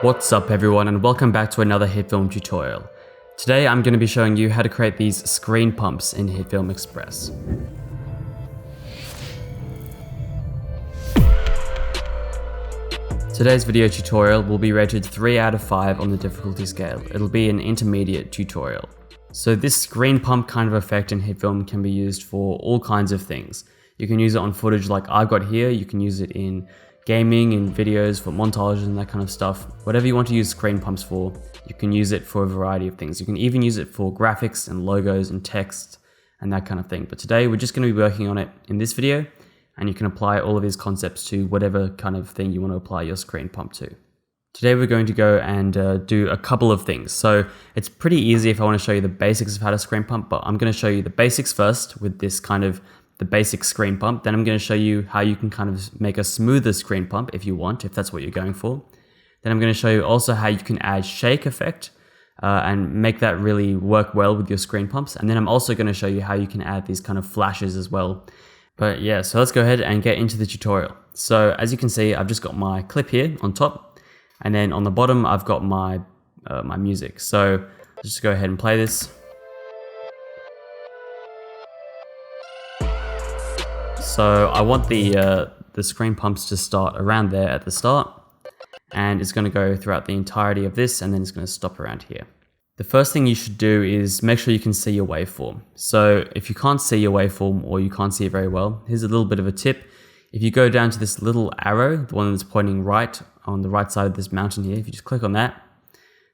What's up everyone, and welcome back to another Hitfilm tutorial. Today I'm going to be showing you how to create these screen pumps in Hitfilm Express. Today's video tutorial will be rated 3 out of 5 on the difficulty scale. It'll be an intermediate tutorial. So this screen pump kind of effect in Hitfilm can be used for all kinds of things. You can use it on footage like I've got here, you can use it in gaming, in videos, for montages and that kind of stuff. Whatever you want to use screen pumps for, you can use it for a variety of things. You can even use it for graphics and logos and text and that kind of thing. But today we're just going to be working on it in this video, and you can apply all of these concepts to whatever kind of thing you want to apply your screen pump to. Today we're going to go and do a couple of things. So it's pretty easy if I want to show you the basics of how to screen pump, but I'm going to show you the basics first with this kind of the basic screen pump. Then I'm going to show you how you can kind of make a smoother screen pump if you want, if that's what you're going for. Then I'm going to show you also how you can add shake effect and make that really work well with your screen pumps. And then I'm also going to show you how you can add these kind of flashes as well. But yeah, so let's go ahead and get into the tutorial. So as you can see, I've just got my clip here on top, and then on the bottom I've got my my music. So let's just go ahead and play this. So I want the screen pumps to start around there at the start, and it's going to go throughout the entirety of this, and then it's going to stop around here. The first thing you should do is make sure you can see your waveform. So if you can't see your waveform or you can't see it very well, here's a little bit of a tip. If you go down to this little arrow, the one that's pointing right on the right side of this mountain here, if you just click on that,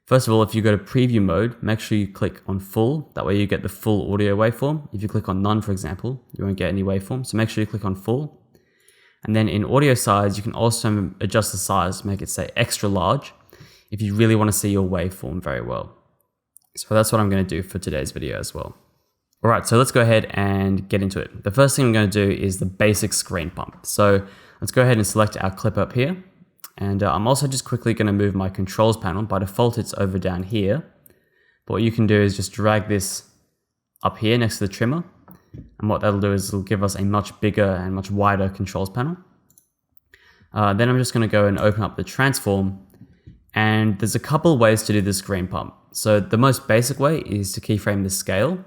first of all, if you go to preview mode, make sure you click on full. That way you get the full audio waveform. If you click on none, for example, you won't get any waveform. So make sure you click on full. And then in audio size, you can also adjust the size to make it say extra large if you really want to see your waveform very well. So that's what I'm going to do for today's video as well. All right, so let's go ahead and get into it. The first thing I'm going to do is the basic screen pump. So let's go ahead and select our clip up here. And I'm also just quickly going to move my controls panel. By default, it's over down here. But what you can do is just drag this up here next to the trimmer. And what that'll do is it'll give us a much bigger and much wider controls panel. Then I'm just going to go and open up the transform. And there's a couple ways to do the screen pump. So the most basic way is to keyframe the scale.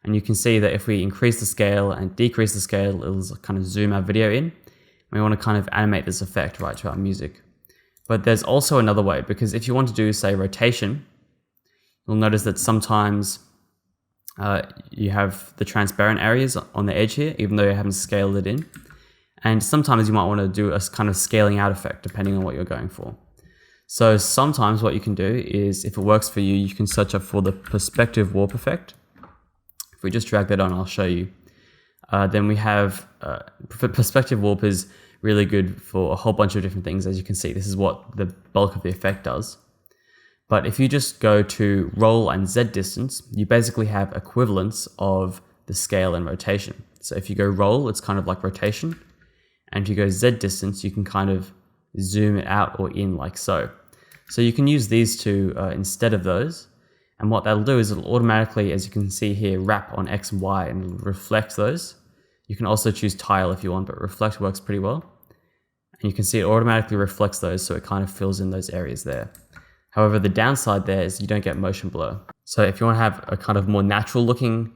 And you can see that if we increase the scale and decrease the scale, it'll kind of zoom our video in. We want to kind of animate this effect right to our music. But there's also another way, because if you want to do, say, rotation, you'll notice that sometimes you have the transparent areas on the edge here, even though you haven't scaled it in. And sometimes you might want to do a kind of scaling out effect, depending on what you're going for. So sometimes what you can do is, if it works for you, you can search up for the perspective warp effect. If we just drag that on, I'll show you. Then we have perspective warp is really good for a whole bunch of different things. As you can see, this is what the bulk of the effect does. But if you just go to roll and Z distance, you basically have equivalents of the scale and rotation. So if you go roll, it's kind of like rotation. And if you go Z distance, you can kind of zoom it out or in like so. So you can use these two instead of those. And what that'll do is it'll automatically, as you can see here, wrap on X and Y and reflect those. You can also choose tile if you want, but reflect works pretty well. And you can see it automatically reflects those, so it kind of fills in those areas there. However, the downside there is you don't get motion blur. So if you want to have a kind of more natural looking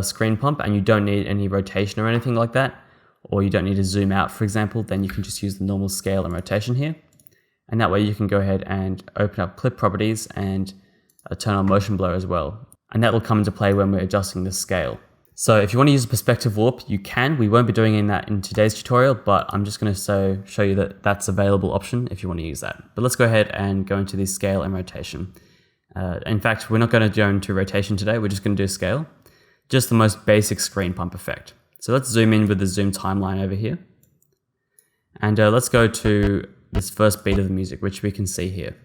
screen pump and you don't need any rotation or anything like that, or you don't need to zoom out, for example, then you can just use the normal scale and rotation here. And that way you can go ahead and open up clip properties and turn on motion blur as well. And that will come into play when we're adjusting the scale. So if you want to use a perspective warp, you can. We won't be doing that in today's tutorial, but I'm just going to show you that that's a available option if you want to use that. But let's go ahead and go into the scale and rotation. In fact, we're not going to go into rotation today. We're just going to do scale. Just the most basic screen pump effect. So let's zoom in with the zoom timeline over here. And let's go to this first beat of the music, which we can see here.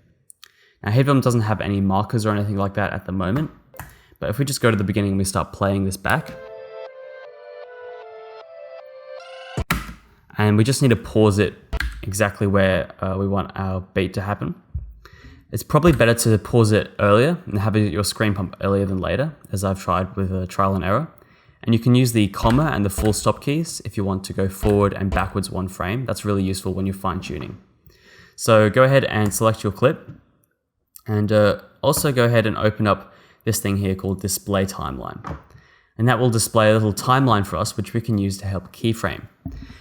Now, Hitfilm doesn't have any markers or anything like that at the moment. But if we just go to the beginning and we start playing this back, and we just need to pause it exactly where we want our beat to happen. It's probably better to pause it earlier and have your screen pump earlier than later, as I've tried with trial and error. And you can use the comma and the full stop keys if you want to go forward and backwards one frame. That's really useful when you're fine tuning. So go ahead and select your clip, and also go ahead and open up this thing here called Display Timeline. And that will display a little timeline for us, which we can use to help keyframe.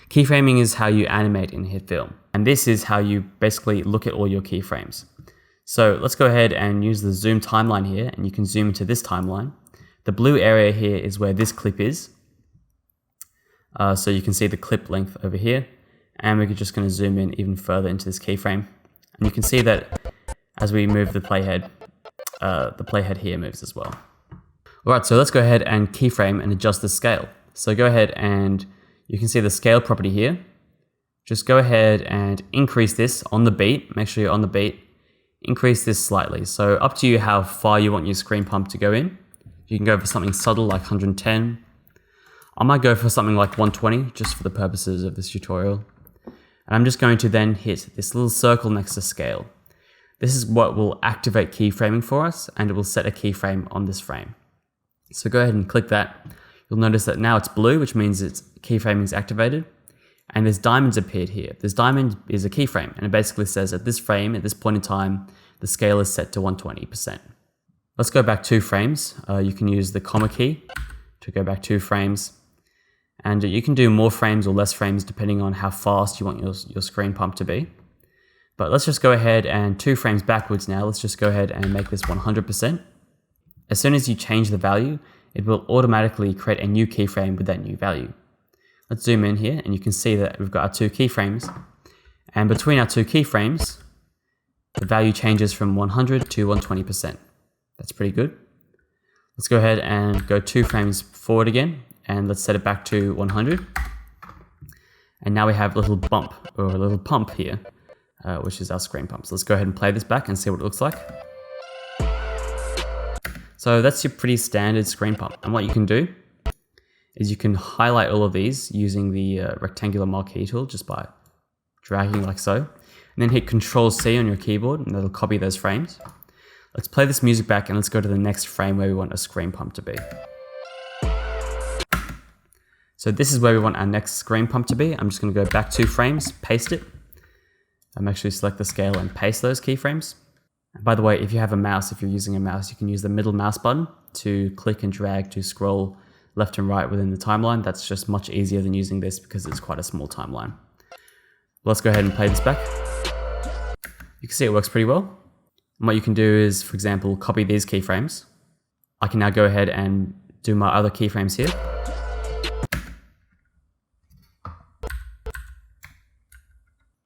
Keyframing is how you animate in Hitfilm. And this is how you basically look at all your keyframes. So let's go ahead and use the zoom timeline here, and you can zoom into this timeline. The blue area here is where this clip is. So you can see the clip length over here. And we're just going to zoom in even further into this keyframe. And you can see that as we move the playhead here moves as well. Alright, so let's go ahead and keyframe and adjust the scale. So go ahead and you can see the scale property here. Just go ahead and increase this on the beat. Make sure you're on the beat. Increase this slightly. So up to you how far you want your screen pump to go in. You can go for something subtle like 110. I might go for something like 120 just for the purposes of this tutorial. And I'm just going to then hit this little circle next to scale. This is what will activate keyframing for us, and it will set a keyframe on this frame. So go ahead and click that. You'll notice that now it's blue, which means it's keyframing is activated. And there's diamonds appeared here. This diamond is a keyframe, and it basically says at this frame, at this point in time, the scale is set to 120%. Let's go back 2 frames. You can use the comma key to go back 2 frames. And you can do more frames or less frames depending on how fast you want your screen pump to be. But let's just go ahead and 2 frames backwards now. Let's just go ahead and make this 100%. As soon as you change the value, it will automatically create a new keyframe with that new value. Let's zoom in here, and you can see that we've got our 2 keyframes. And between our 2 keyframes, the value changes from 100 to 120%. That's pretty good. Let's go ahead and go 2 frames forward again, and let's set it back to 100. And now we have a little bump, or a little pump here, which is our screen pump. So let's go ahead and play this back and see what it looks like. So that's your pretty standard screen pump. And what you can do is you can highlight all of these using the rectangular marquee tool just by dragging like so. And then hit Control-C on your keyboard, and that'll copy those frames. Let's play this music back, and let's go to the next frame where we want a screen pump to be. So this is where we want our next screen pump to be. I'm just going to go back 2 frames, paste it. I'm actually select the scale and paste those keyframes. And by the way, if you have a mouse, if you're using a mouse, you can use the middle mouse button to click and drag to scroll left and right within the timeline. That's just much easier than using this because it's quite a small timeline. Let's go ahead and play this back. You can see it works pretty well. And what you can do is, for example, copy these keyframes. I can now go ahead and do my other keyframes here.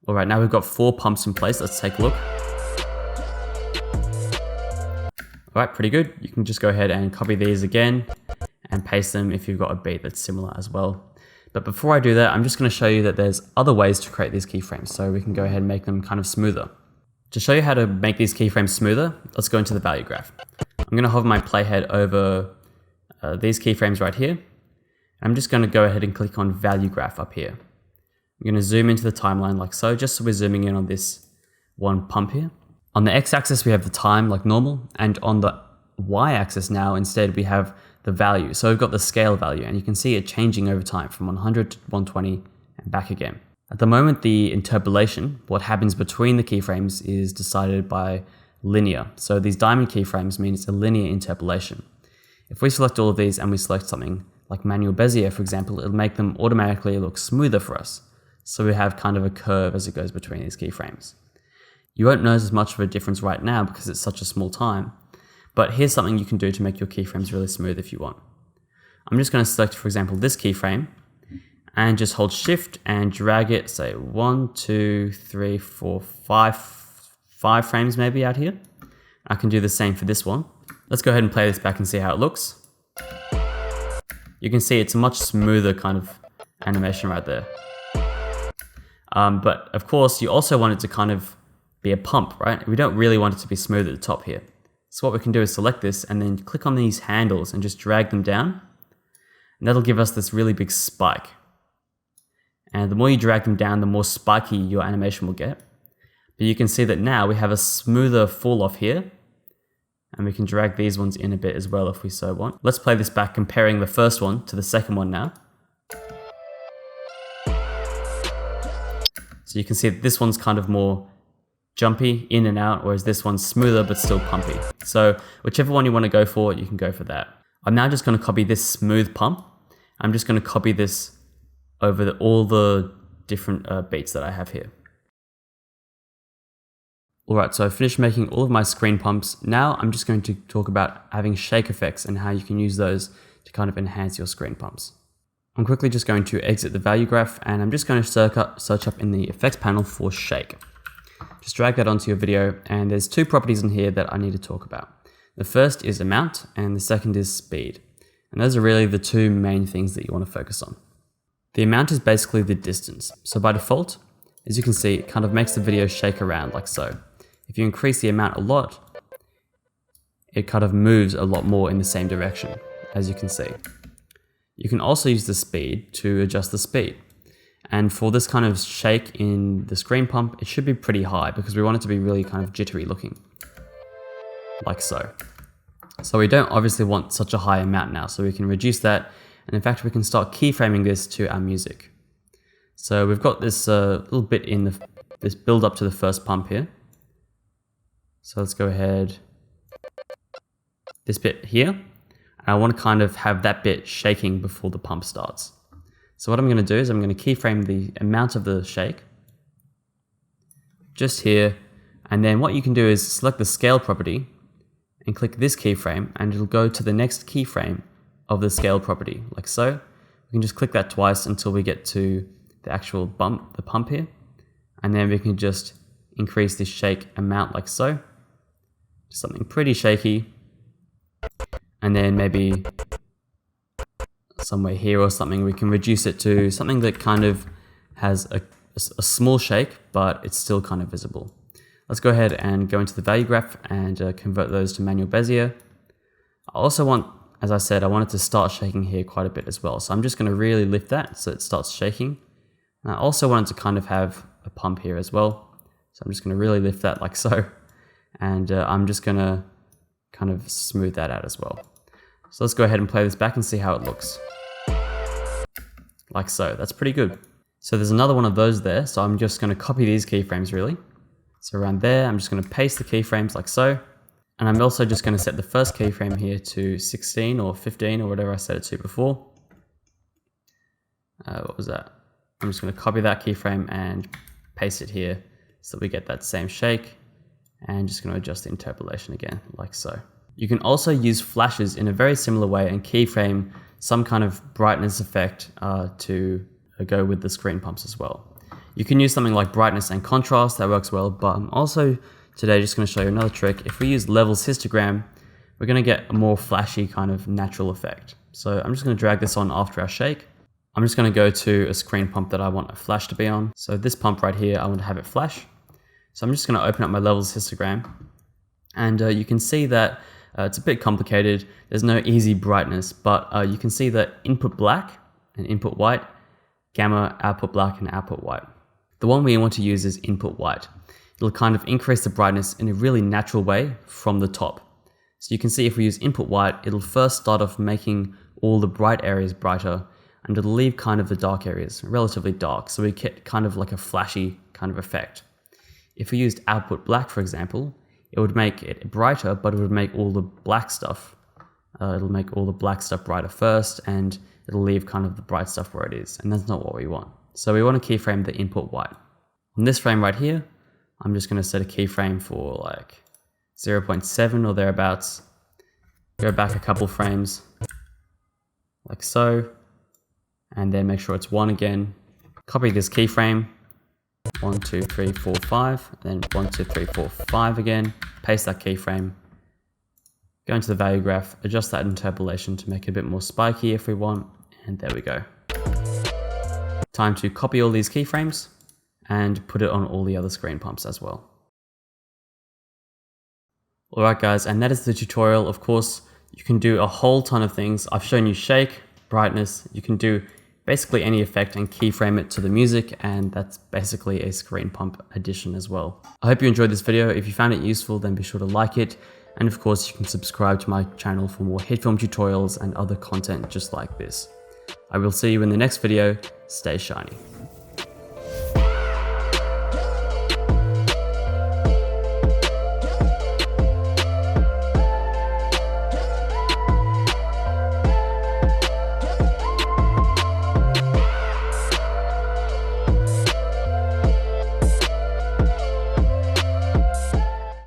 All right, now we've got 4 pumps in place. Let's take a look. All right, pretty good. You can just go ahead and copy these again and paste them if you've got a beat that's similar as well. But before I do that, I'm just going to show you that there's other ways to create these keyframes, so we can go ahead and make them kind of smoother. To show you how to make these keyframes smoother, let's go into the value graph. I'm going to hover my playhead over these keyframes right here. I'm just going to go ahead and click on value graph up here. I'm going to zoom into the timeline like so, just so we're zooming in on this one pump here. On the x-axis, we have the time like normal, and on the y-axis now, instead, we have the value. So we've got the scale value, and you can see it changing over time from 100 to 120 and back again. At the moment, the interpolation, what happens between the keyframes, is decided by linear. So these diamond keyframes mean it's a linear interpolation. If we select all of these and we select something like manual Bezier, for example, it'll make them automatically look smoother for us. So we have kind of a curve as it goes between these keyframes. You won't notice much of a difference right now because it's such a small time, but here's something you can do to make your keyframes really smooth if you want. I'm just going to select, for example, this keyframe and just hold Shift and drag it, say 1, 2, 3, 4, 5 frames maybe out here. I can do the same for this one. Let's go ahead and play this back and see how it looks. You can see it's a much smoother kind of animation right there. But of course, you also want it to kind of be a pump, right? We don't really want it to be smooth at the top here. So what we can do is select this and then click on these handles and just drag them down. And that'll give us this really big spike. And the more you drag them down, the more spiky your animation will get. But you can see that now we have a smoother fall off here. And we can drag these ones in a bit as well if we so want. Let's play this back, comparing the first one to the second one now. So you can see that this one's kind of more jumpy in and out, whereas this one's smoother but still pumpy. So whichever one you want to go for, you can go for that. I'm now just going to copy this smooth pump. I'm just going to copy this over all the different beats that I have here. Alright, so I finished making all of my screen pumps. Now I'm just going to talk about having shake effects and how you can use those to kind of enhance your screen pumps. I'm quickly just going to exit the value graph, and I'm just going to search up in the effects panel for shake. Just drag that onto your video, and there's two properties in here that I need to talk about. The first is amount, and the second is speed. And those are really the two main things that you want to focus on. The amount is basically the distance. So by default, as you can see, it kind of makes the video shake around like so. If you increase the amount a lot, it kind of moves a lot more in the same direction, as you can see. You can also use the speed to adjust the speed. And for this kind of shake in the screen pump, it should be pretty high because we want it to be really kind of jittery looking, like so. So we don't obviously want such a high amount now, so we can reduce that. And in fact, we can start keyframing this to our music. So we've got this little bit in this build up to the first pump here. So let's go ahead, this bit here, and I want to kind of have that bit shaking before the pump starts. So what I'm going to do is I'm going to keyframe the amount of the shake, just here, and then what you can do is select the scale property and click this keyframe, and it'll go to the next keyframe of the scale property, like so. We can just click that twice until we get to the actual the pump here, and then we can just increase this shake amount like so. Something pretty shaky, and then maybe somewhere here or something we can reduce it to something that kind of has a small shake, but it's still kind of visible. Let's go ahead and go into the value graph and convert those to manual Bezier. I also want, as I said, I want it to start shaking here quite a bit as well, so I'm just going to really lift that so it starts shaking. And I also want it to kind of have a pump here as well, so I'm just going to really lift that like so. And I'm just going to kind of smooth that out as well. So let's go ahead and play this back and see how it looks. Like so, that's pretty good. So there's another one of those there, so I'm just going to copy these keyframes really. So around there, I'm just going to paste the keyframes like so. And I'm also just going to set the first keyframe here to 16 or 15 or whatever I set it to before. What was that? I'm just going to copy that keyframe and paste it here so we get that same shake. And just going to adjust the interpolation again, like so. You can also use flashes in a very similar way and keyframe some kind of brightness effect to go with the screen pumps as well. You can use something like brightness and contrast, that works well, but I'm also today just going to show you another trick. If we use levels histogram, we're going to get a more flashy kind of natural effect. So I'm just going to drag this on after our shake. I'm just going to go to a screen pump that I want a flash to be on. So this pump right here, I want to have it flash. So I'm just going to open up my levels histogram, and you can see that it's a bit complicated. There's no easy brightness, but you can see that input black and input white, gamma, output black and output white. The one we want to use is input white. It'll kind of increase the brightness in a really natural way from the top. So you can see if we use input white, it'll first start off making all the bright areas brighter, and it'll leave kind of the dark areas relatively dark. So we get kind of like a flashy kind of effect. If we used output black, for example, it would make it brighter, but it would make all the black stuff, it'll make all the black stuff brighter first, and it'll leave kind of the bright stuff where it is, and that's not what we want. So we want to keyframe the input white. On this frame right here, I'm just going to set a keyframe for like 0.7 or thereabouts. Go back a couple frames, like so, and then make sure it's 1 again. Copy this keyframe. 1, 2, 3, 4, 5, then 1, 2, 3, 4, 5 again, paste that keyframe, go into the value graph, adjust that interpolation to make it a bit more spiky if we want, and there we go. Time to copy all these keyframes and put it on all the other screen pumps as well. Alright guys, and that is the tutorial. Of course, you can do a whole ton of things. I've shown you shake, brightness, you can do basically any effect and keyframe it to the music, and that's basically a screen pump addition as well. I hope you enjoyed this video. If you found it useful, then be sure to like it, and of course you can subscribe to my channel for more Hitfilm tutorials and other content just like this. I will see you in the next video. Stay shiny.